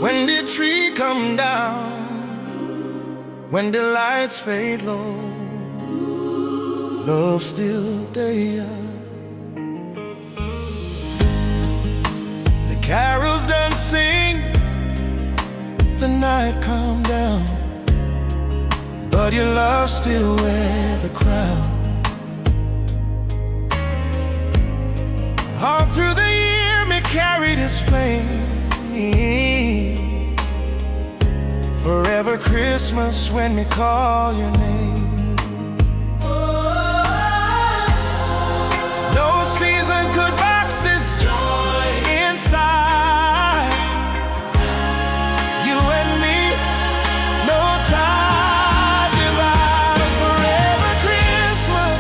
When the tree come down, when the lights fade low, love still there. The carols done sing, the night calm down, but your love still wear the crown. All through the year me carry this flame, forever Christmas when me call your name. No season could box this joy inside. You and me, no time divided. Forever Christmas,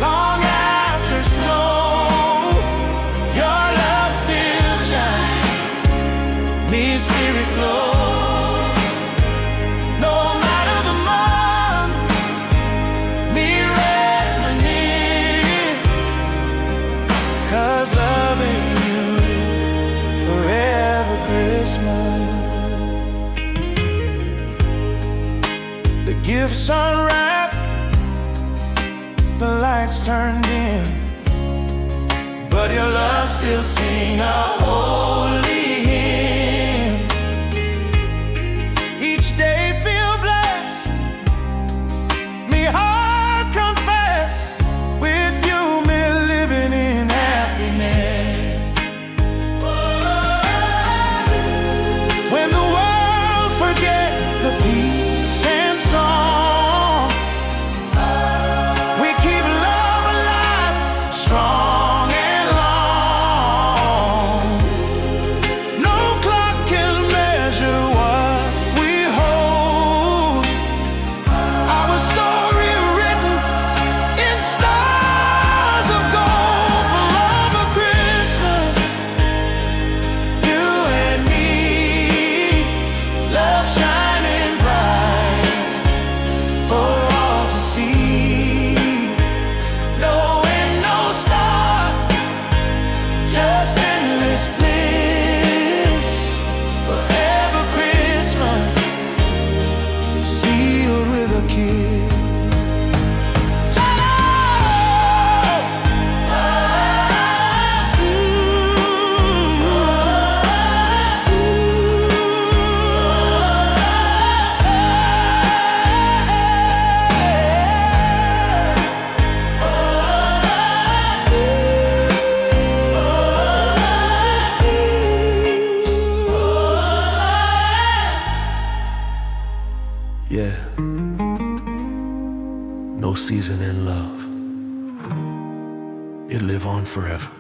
long after snow, your love still shines, me spirit glow. The gifts unwrapped, the lights turned in, but your love still sing a holy hymn. Each day feel blessed, me heart confess, with you me living in happiness. When the world forget the peace and song, we keep love alive, strong and long. No clock can measure what we hold. Our story written in stars of gold. For love of Christmas, you and me, love shining bright for all to see. No wind, no star, just endless bliss. Forever Christmas, sealed with a kiss. Yeah, no season in love, it live on forever.